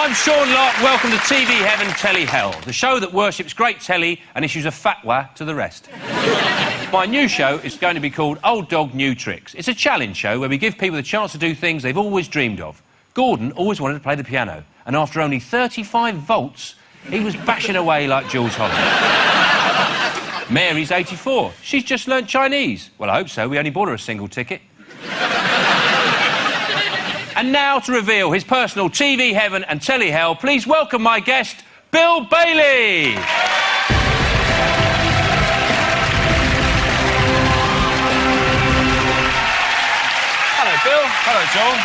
I'm Sean Locke. Welcome to TV Heaven, Telly Hell, the show that worships great telly and issues a fatwa to the rest. My new show is going to be called Old Dog New Tricks. It's a challenge show where we give people the chance to do things they've always dreamed of. Gordon always wanted to play the piano, and after only 35 volts, he was bashing away like Jules Holland. Mary's 84. She's just learnt Chinese. Well, I hope so. We only bought her a single ticket. And now to reveal his personal TV heaven and telly hell, please welcome my guest, Bill Bailey. Hello, Bill. Hello, John.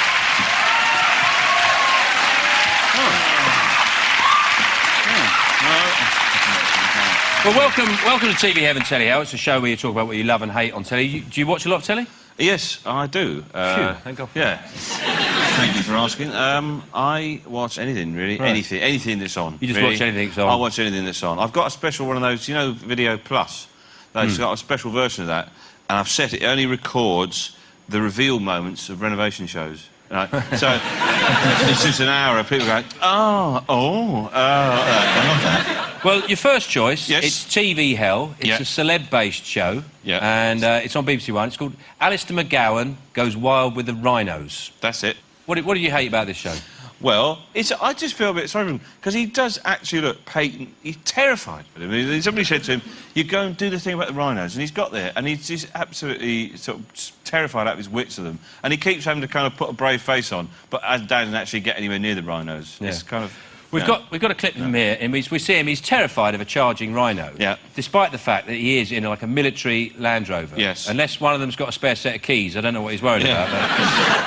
Well, welcome to TV Heaven, Telly Hell. It's a show where you talk about what you love and hate on telly. Do you watch a lot of telly? Yes, I do. Phew, thank God. Yeah. Thank you for asking. I watch anything, really. Right. Anything that's on. You just really. watch anything that's on? I watch anything that's on. I've got a special one of those, you know, Video Plus. It's got a special version of that, and I've set it only records the reveal moments of renovation shows. Right? So it's just an hour of people going, I love that. Well, your first choice, Yes. it's TV Hell. It's a celeb-based show, and it's on BBC One. It's called Alistair McGowan Goes Wild with the Rhinos. That's it. What do you hate about this show? Well, I just feel a bit sorry for him, because he does actually look patent. He's terrified of him. Somebody said to him, you go and do the thing about the rhinos, and he's got there, and he's just absolutely sort of terrified out of his wits of them, and he keeps having to kind of put a brave face on, but doesn't actually get anywhere near the rhinos. Yeah. It's kind of... We've got a clip of him here, and we see him. He's terrified of a charging rhino. Yeah. Despite the fact that he is in like a military Land Rover. Yes. Unless one of them's got a spare set of keys, I don't know what he's worried about. But...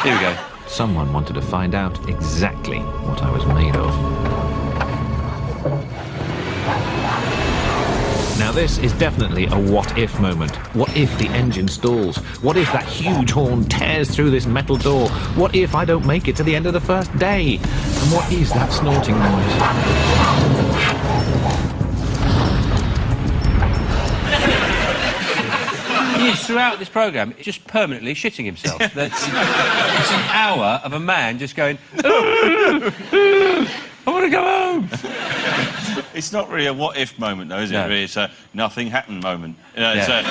Here we go. Someone wanted to find out exactly what I was made of. Now this is definitely a what-if moment. What if the engine stalls? What if that huge horn tears through this metal door? What if I don't make it to the end of the first day? And what is that snorting noise? He is, throughout this programme, just permanently shitting himself. It's an hour of a man just going, I want to go home. It's not really a what-if moment, though, is it? No. Really? It's a nothing-happened moment. You know, it's a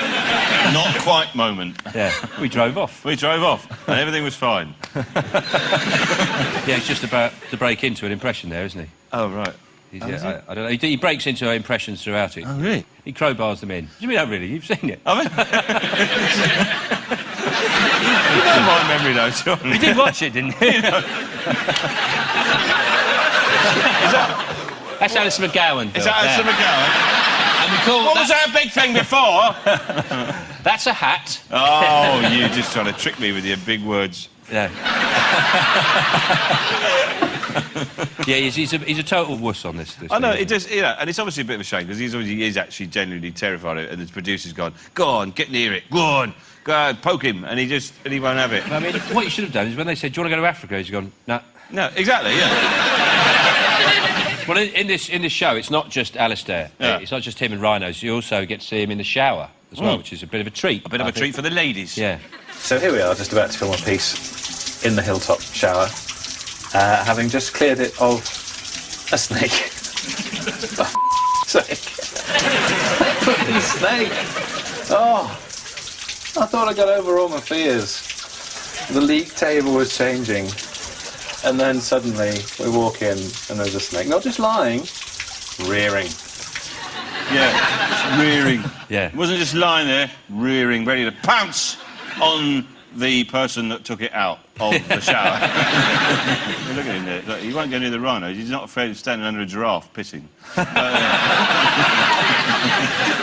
not-quite moment. Yeah, we drove off. We drove off, and everything was fine. Yeah, he's just about to break into an impression there, isn't he? Oh, right. I don't know. He breaks into our impressions throughout it. Oh, really? He crowbars them in. What do you mean, oh, really? You've seen it? I mean... You know my memory, though, John. You did watch it, didn't you? That's Alistair McGowan. Is that Alistair McGowan? And we call What was that big thing before? That's a hat. Oh, you just trying to trick me with your big words. Yeah. Yeah, he's a total wuss on this. I know, it does, you know, and it's obviously a bit of a shame, because he's actually genuinely terrified of it, and the producer's gone, go on, get near it, go on, poke him, and he won't have it. I mean, what you should have done is when they said, do you want to go to Africa, he's gone, no. No, exactly, yeah. Well, in this show, it's not just Alistair. Yeah. It's not just him and rhinos. You also get to see him in the shower as well, which is a bit of a treat. A bit of a treat for the ladies. Yeah. So here we are, just about to film a piece in the hilltop shower, having just cleared it of a snake. For sake. Fucking snake. Oh, I thought I got over all my fears. The league table was changing, and then suddenly we walk in and there's a snake. Not just lying, rearing. Yeah, rearing. Yeah. It wasn't just lying there, rearing, ready to pounce on the person that took it out of the shower. Look at him there. Look, he won't go near the rhinos. He's not afraid of standing under a giraffe pissing.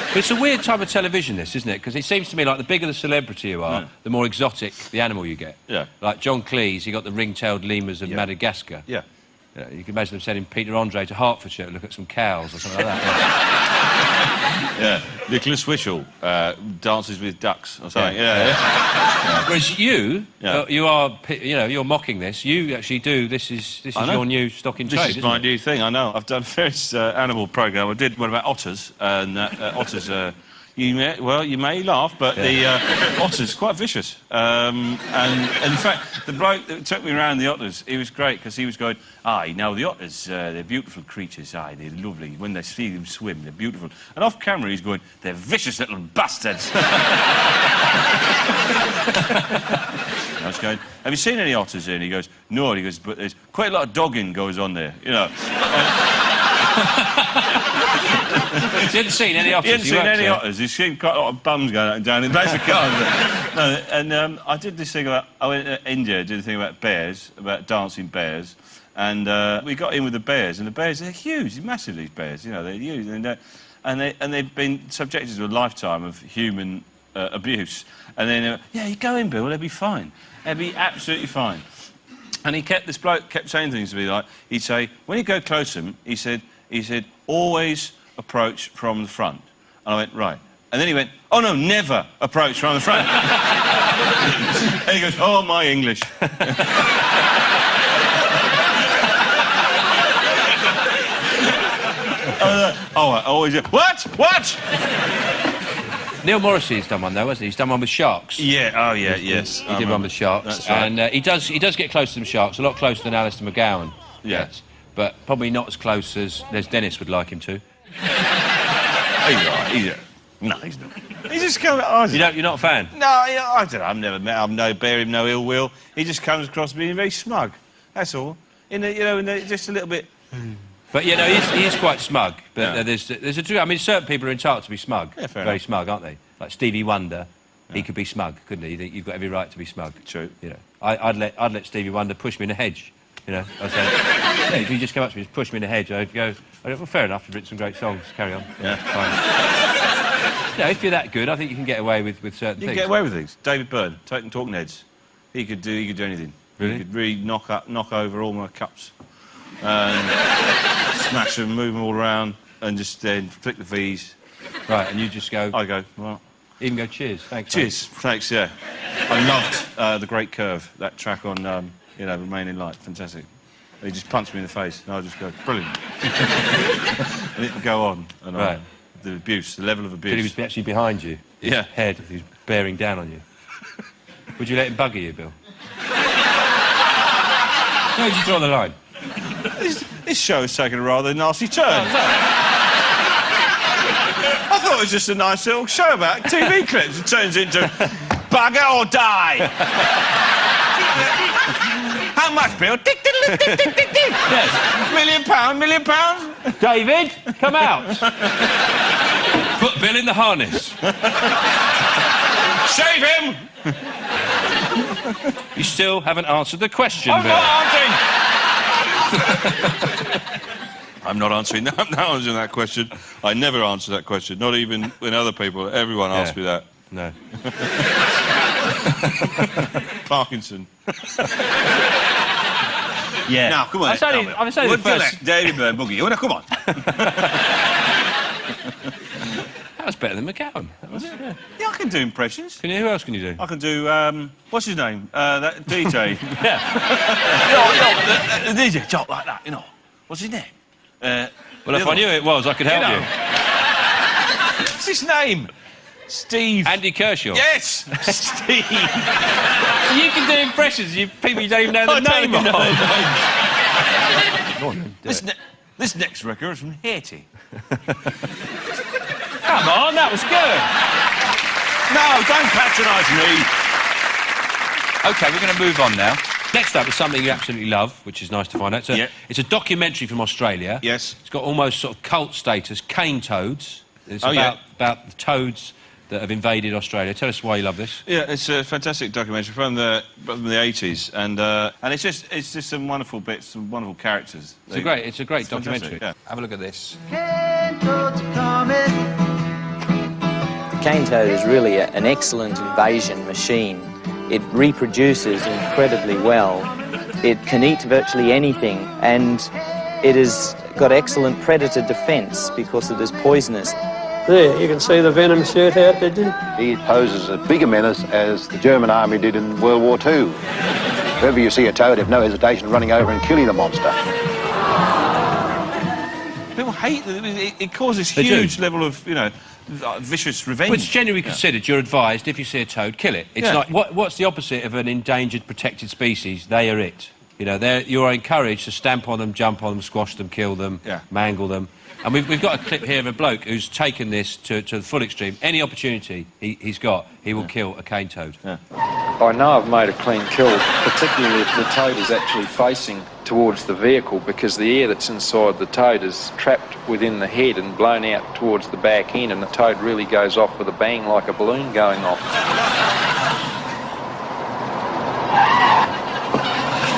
But it's a weird type of television, this, isn't it? Because it seems to me like the bigger the celebrity you are, the more exotic the animal you get. Yeah. Like John Cleese, he got the ring-tailed lemurs of Madagascar. Yeah. You can imagine them sending Peter Andre to Hertfordshire to look at some cows or something like that. Yeah. Nicholas Wishall dances with ducks or something. Yeah. Whereas you are, you're mocking this. You actually do. This is your new stock in trade. This is my new thing. I know. I've done various animal programme. I did one about otters, and otters You may laugh, but the otter's quite vicious. And in fact, the bloke that took me around the otters, he was great because he was going, you know, the otters, they're beautiful creatures, they're lovely. When they see them swim, they're beautiful. And off camera, he's going, they're vicious little bastards. I was going, have you seen any otters here? And he goes, no. And he goes, but there's quite a lot of dogging goes on there, you know. He hadn't seen any otters. He hadn't seen any otters. He's seen quite a lot of bums going up and down in the cars. I did this thing about... I went to India, did a thing about bears, about dancing bears, and we got in with the bears, and the bears, they're huge, they're massive, these bears, you know, they're huge, and they've been subjected to a lifetime of human abuse. And then, yeah, you go in, Bill, they'll be fine. They'll be absolutely fine. And this bloke kept saying things to me like, he'd say, when you go close to them, he said, always approach from the front. And I went, right. And then he went, oh, no, never approach from the front. And he goes, oh, my English. I always do, what? Neil Morrissey's done one, though, hasn't he? He's done one with sharks. Yeah, oh, yeah, yes. He did one with sharks. That's right. And he does get close to some sharks, a lot closer than Alistair McGowan. Yes. But probably not as close as Dennis would like him to. He's all right. No, he's not. He's just coming... You're not a fan? No, I don't know. I've never met him. Bear him no ill will. He just comes across being very smug. That's all. Just a little bit... But, you know, he is quite smug. But yeah. There's a truth. I mean, certain people are entitled to be smug. Yeah, fair Very enough. smug, aren't they? Like Stevie Wonder. Yeah. He could be smug, couldn't he? You've got every right to be smug. True. You know, I'd let Stevie Wonder push me in a hedge. You know, I'd say, yeah, if you just come up to me and push me in a hedge, I'd go, well, fair enough, you've written some great songs, carry on. Yeah. Fine. No, if you're that good, I think you can get away with certain things. You can get away with things. David Byrne, Talking Heads. He could do anything. Really? He could really knock over all my cups. And smash them, move them all around, and just then flick the V's. Right, and you just go... I go, well... Even go, cheers, thanks. Cheers, thanks, yeah. I loved The Great Curve, that track on... Remain in Light, fantastic. He just punched me in the face, and I just go, brilliant. And it would go on, and right. The abuse, the level of abuse. But he was actually behind you, his yeah. head, he was bearing down on you. Would you let him bugger you, Bill? Where did you draw the line? This show has taken a rather nasty turn. I thought it was just a nice little show about TV clips. It turns into bugger or die. How much, Bill? Tick, tick, tick, tick, tick, tick. Yes. £1 million? David, come out. Put Bill in the harness. Shave him! You still haven't answered the question, I'm Bill. not answering! I'm not answering that question. I never answer that question, not even when other people... Everyone asks me that. No. Parkinson. Yeah. Now, come on. I was only the first... David Byrne boogie. You want to come on? That was better than McGowan. That was it, yeah. Yeah, I can do impressions. Who else can you do? I can do, what's his name? That DJ. Yeah. The DJ talk like that, you know. What's his name? Well, if I knew who it was, I could help you. What's his name? Steve. Andy Kershaw. Yes! Steve. So you can do impressions of people you don't even know the name of. Go on, then. This next record is from Haiti. Come on, that was good. No, don't patronise me. OK, we're going to move on now. Next up is something you absolutely love, which is nice to find out. It's a documentary from Australia. Yes. It's got almost sort of cult status, cane toads. It's about the toads that have invaded Australia. Tell us why you love this. Yeah, it's a fantastic documentary from the 80s, and it's just some wonderful bits, some wonderful characters. It's a great documentary. Yeah. Have a look at this. The cane toad is really an excellent invasion machine. It reproduces incredibly well. It can eat virtually anything, and it has got excellent predator defence because it is poisonous. There, you can see the venom shoot out there, didn't He poses a bigger menace as the German army did in World War II. Wherever you see a toad, have no hesitation running over and killing the monster. People hate that. It causes They do. huge level of, you know, vicious revenge. Well, it's generally considered you're advised if you see a toad, kill it. It's like what's the opposite of an endangered, protected species? They are it. You know, you're encouraged to stamp on them, jump on them, squash them, kill them, mangle them. And we've got a clip here of a bloke who's taken this to the full extreme. Any opportunity he's got, he will kill a cane toad. I know I've made a clean kill, particularly if the toad is actually facing towards the vehicle, because the air that's inside the toad is trapped within the head and blown out towards the back end, and the toad really goes off with a bang like a balloon going off.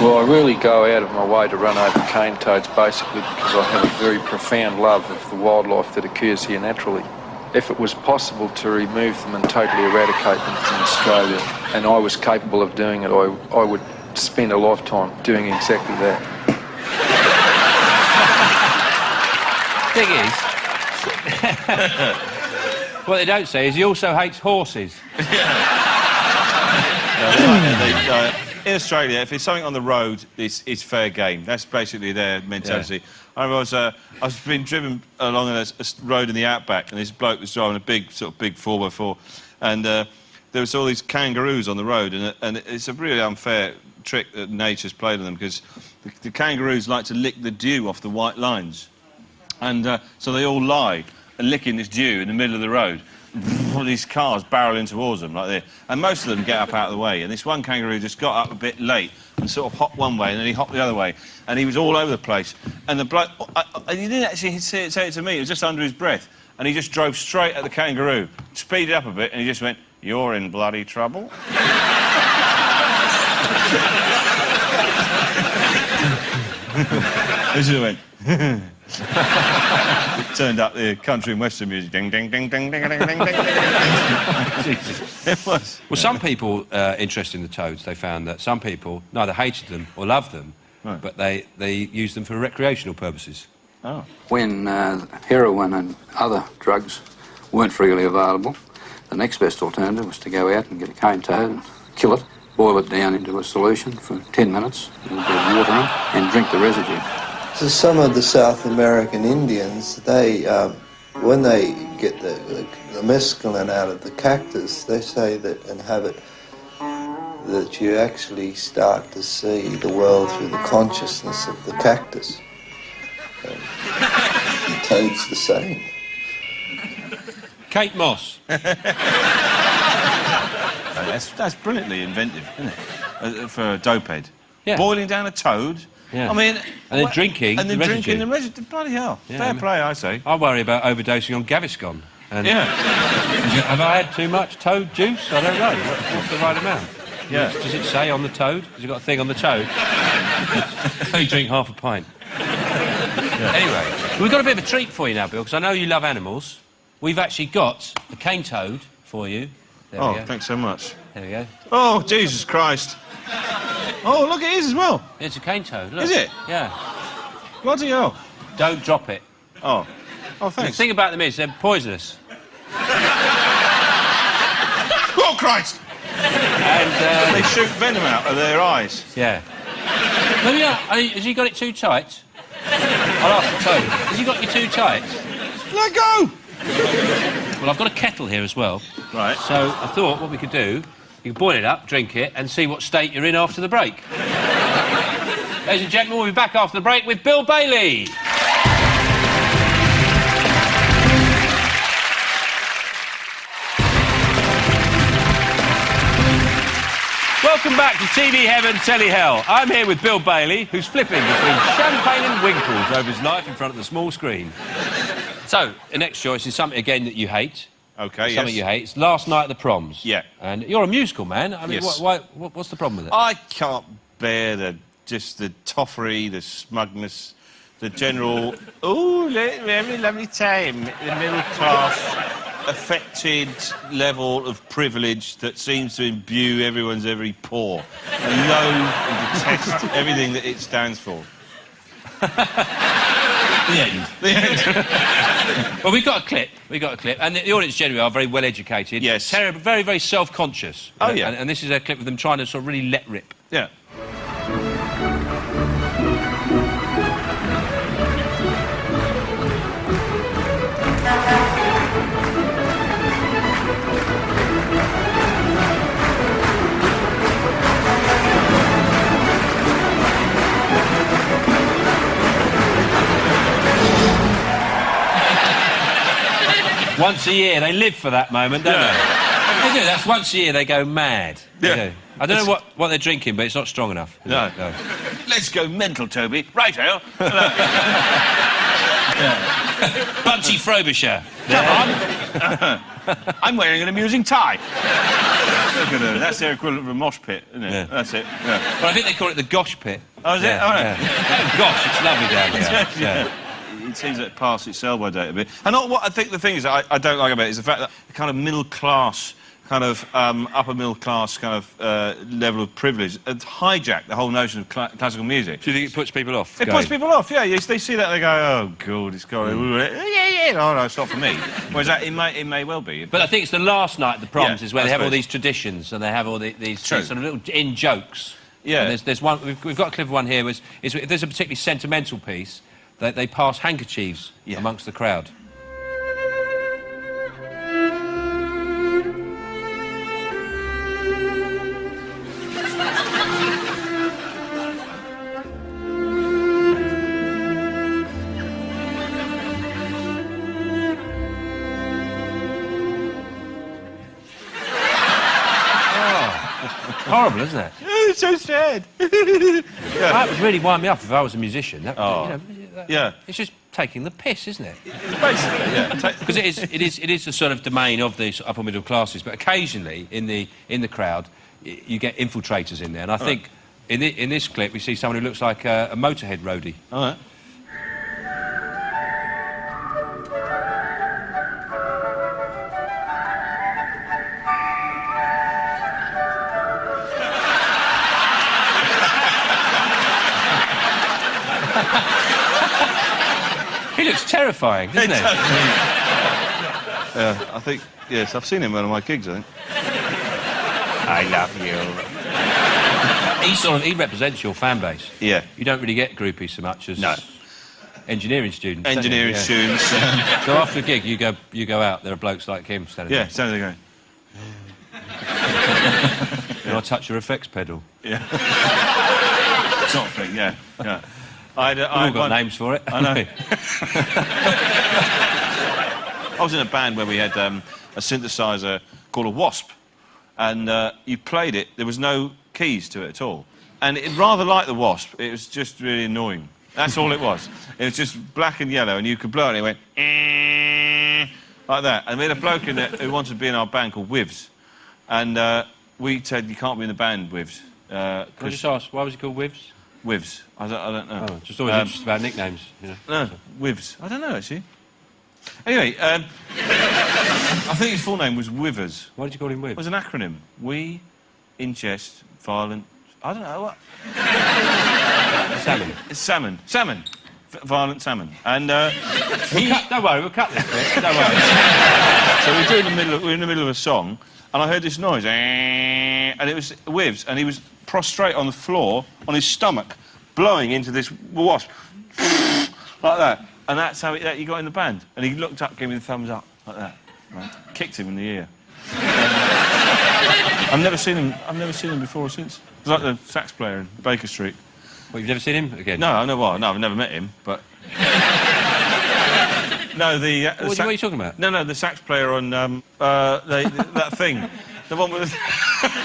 Well, I really go out of my way to run over cane toads, basically because I have a very profound love of the wildlife that occurs here naturally. If it was possible to remove them and totally eradicate them from Australia, and I was capable of doing it, I would spend a lifetime doing exactly that. Thing is, what they don't say is he also hates horses. In Australia, if there's something on the road, it's fair game. That's basically their mentality. Yeah. I remember I was being driven along a road in the outback, and this bloke was driving a big 4x4, and there was all these kangaroos on the road, and it's a really unfair trick that nature's played on them, because the kangaroos like to lick the dew off the white lines, and so they all lie and licking this dew in the middle of the road. All these cars barreling towards them like this, and most of them get up out of the way, and this one kangaroo just got up a bit late and sort of hopped one way, and then he hopped the other way, and he was all over the place, and the bloke, he didn't actually say it to me, it was just under his breath, and he just drove straight at the kangaroo, speeded up a bit, and he just went, "You're in bloody trouble." This is went. Turned up the country and western music. Ding, ding, ding, ding, ding, ding, ding, ding, ding. It was. Well, some people interested in the toads, they found that some people neither hated them or loved them, but they used them for recreational purposes. Oh. When heroin and other drugs weren't freely available, the next best alternative was to go out and get a cane toad and kill it, boil it down into a solution for 10 minutes, with a bit of water in it, and drink the residue. So some of the South American Indians, they, when they get the mescaline out of the cactus, they say that that you actually start to see the world through the consciousness of the cactus. The toad's the same. Kate Moss. That's brilliantly inventive, isn't it? For a dopehead. Yeah. Boiling down a toad. Yeah. I mean... And then drinking and then the drinking the residue. residue. Bloody hell. Yeah, Fair play, I say. I worry about overdosing on Gaviscon. And Yeah. have I had too much toad juice? I don't know. What's the right amount? Yeah. Does it say on the toad? Has it got a thing on the toad? You drink half a pint. Anyway, we've got a bit of a treat for you now, Bill, because I know you love animals. We've actually got a cane toad for you. There we go. Thanks so much. There we go. Oh, Jesus Christ. Oh, look, it is as well. It's a cane toad, look. Is it? Yeah. Bloody hell. Don't drop it. Oh. Oh, The thanks. thing about them is they're poisonous. Oh, Christ! And, They shoot venom out of their eyes. yeah. Let me know, has he got it too tight? I'll ask the toad. Has he got you too tight? Let go! Well, I've got a kettle here as well. Right. So I thought what we could do, you can boil it up, drink it, and see what state you're in after the break. Ladies and gentlemen, we'll be back after the break with Bill Bailey. Welcome back to TV Heaven, Telly Hell. I'm here with Bill Bailey, who's flipping between champagne and winkles over his life in front of the small screen. So, the next choice is something, again, that you hate. OK, Something you hate. It's Last Night at the Proms. Yeah. And you're a musical man. I mean, Yes. what's the problem with it? I can't bear the toffery, the smugness, the general, oh, very lovely time, the middle class, affected level of privilege that seems to imbue everyone's every pore and loathe and detest everything that it stands for. The end. The end. Well, we've got a clip, and the audience generally are very well educated. Yes. Terrible, very, very self-conscious. Oh, yeah. And this is a clip of them trying to sort of really let rip. Yeah. Once a year, they live for that moment, don't they? They do. That's once a year they go mad. Yeah. Do. I don't know what they're drinking, but it's not strong enough. No. Let's go mental, Toby. Righto. Bugsy Frobisher. Come on. I'm wearing an amusing tie. Look at her. That's their equivalent of a mosh pit, isn't it? Yeah. That's it. Yeah. Well, I think they call it the Gosh Pit. Oh, is it? Yeah, All right. yeah. Oh, gosh, it's lovely down here. Yeah. It seems like past its sell-by date a bit. And what I think the thing is I don't like about it is the fact that the kind of middle-class, kind of upper-middle-class kind of level of privilege has hijacked the whole notion of classical music. Do you think it puts people off? It puts people off, yeah. Yes, they see that, they go, oh, God, it's got... Yeah, oh, no, it's not for me. Whereas it may well be. But I think it's the last night at the proms Yeah, is where I they have all suppose. these traditions and they have all these True. sort of little in-jokes. Yeah. And there's one... We've got a clever one here. Is if there's a particularly sentimental piece, they pass handkerchiefs amongst the crowd. Horrible, isn't it? It's so sad. That would really wind me up if I was a musician. Yeah. It's just taking the piss, isn't it? Basically, yeah. Because it is the sort of domain of the upper middle classes, but occasionally in the crowd you get infiltrators in there, and I think in this clip we see someone who looks like a Motorhead roadie. All right. He looks terrifying, doesn't he? Yeah, I think, yes, I've seen him at one of my gigs, I think. I love you. He represents your fan base. Yeah. You don't really get groupies so much as engineering students. don't you? Engineering students. So after a gig, you go out. There are blokes like him standing Yeah, there. standing there going... Can I touch your effects pedal? Yeah. Sort of thing, yeah. We've all got names for it. I know. I was in a band where we had a synthesizer called a Wasp, and you played it, there was no keys to it at all. And it, rather like the Wasp, it was just really annoying. That's all it was. It was just black and yellow, and you could blow it, and it went... like that. And we had a bloke in there who wanted to be in our band called Wivs. And we said, you can't be in the band, Wivs. Can I just ask, why was he called Wivs? Wivs. I don't know. Oh, just always interested about nicknames, you know. No, Wivs. I don't know, actually. Anyway, I think his full name was Wivers. Why did you call him Wivs? It was an acronym. We ingest violent... I don't know, what? Salmon. It's salmon. Salmon. Violent salmon. And Don't worry, we'll cut this bit. Don't worry. so we're in the middle of a song, and I heard this noise, and it was Wivs, and he was prostrate on the floor, on his stomach, blowing into this wasp, like that. And that's how he got in the band. And he looked up, gave me the thumbs up, like that. Right? Kicked him in the ear. I've never seen him before or since. He's like the sax player in Baker Street. Well, you've never seen him again? No, I know why. No, I've never met him, but... No, the... What are you talking about? No, the sax player on that thing. The one with...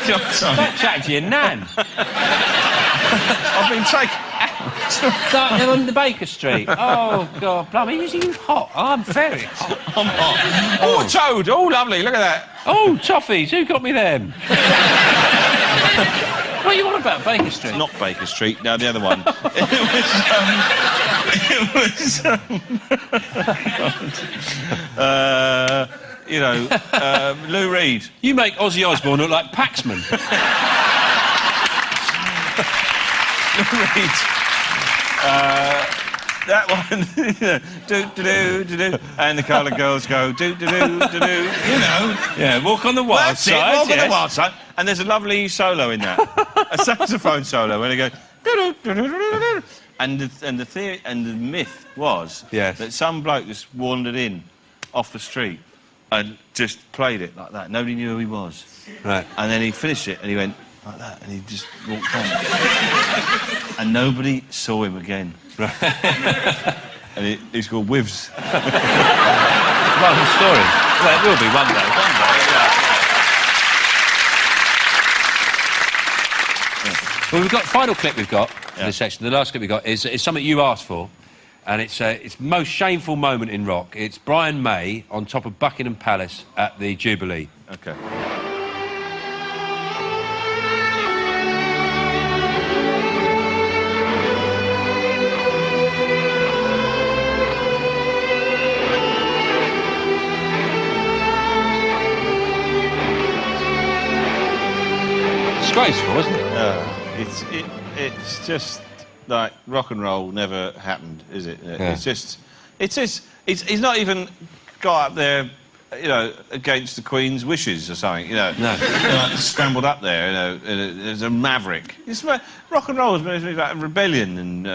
Stop chatting to your nan. I've been taken... They're on the Baker Street. Oh, God, blimey, is you hot? I'm very hot. I'm hot. Oh, a toad. Oh, lovely. Look at that. Oh, toffees. Who got me them? What are you on about, Baker Street? Not Baker Street. No, the other one. Lou Reed. You make Ozzy Osbourne look like Paxman. Lou Reed. That one, do-do-do-do-do, and the colour girls go do-do-do-do-do, you know. Yeah, Walk on the Wild That's Side. it, Walk on the Wild Side. And there's a lovely solo in that, a saxophone solo, where they go do-do-do-do-do-do. And the theory and the myth was that some bloke just wandered in off the street and just played it like that. Nobody knew who he was. Right. And then he finished it and he went like that, and he just walked on. And nobody saw him again. And he's called Wivs. Well, the story. Well, it will be one day. Well, we've got final clip we've got in this section. The last clip we've got is something you asked for, and it's most shameful moment in rock. It's Brian May on top of Buckingham Palace at the Jubilee. OK. Disgraceful, isn't it? It's just like rock and roll never happened, is it? Yeah. He's not even got up there, you know, against the Queen's wishes or something, you know. No. Scrambled up there, you know, as a maverick. Rock and roll is meant to be like rebellion and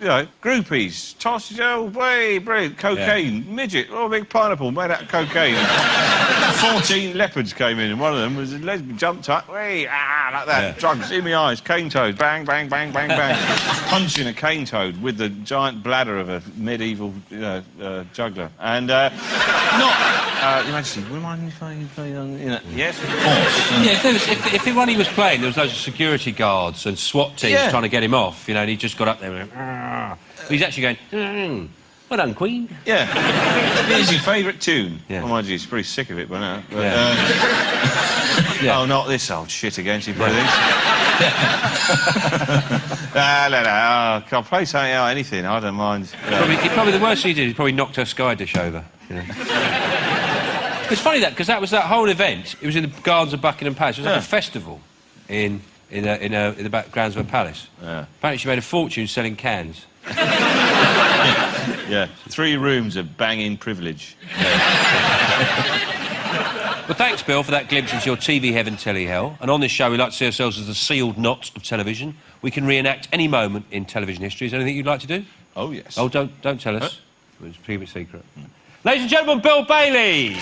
you know, groupies, toss yourself away, brilliant, cocaine, midget, oh, big pineapple made out of cocaine. 14 leopards came in, and one of them was a lesbian, jumped up, way, like that, drugs in my eyes, cane toad, bang, bang, bang, bang, bang, punching a cane toad with the giant bladder of a medieval, you know, juggler, and Your Majesty, would you mind if I play on, you know? Yes, of course. Yeah, if when he was playing, there was loads of security guards and SWAT teams trying to get him off, you know, and he just got up there and went, he's actually going, well done, Queen. Yeah. Here's your favourite tune. Yeah. Oh, mind you, he's pretty sick of it by now. But, oh, not this old shit again, she play this. No. I'll play something out, anything, I don't mind. Probably the worst he did is probably knocked her sky dish over. You know? It's funny because that was that whole event. It was in the gardens of Buckingham Palace. It was like a festival in the back grounds of a palace. Yeah. Apparently, she made a fortune selling cans. Yeah. 3 rooms of banging privilege. Well, thanks, Bill, for that glimpse into your TV heaven, telly hell. And on this show, we like to see ourselves as the sealed knots of television. We can reenact any moment in television history. Is there anything you'd like to do? Oh, yes. Oh, don't tell us. It's keep it secret. Ladies and gentlemen, Bill Bailey!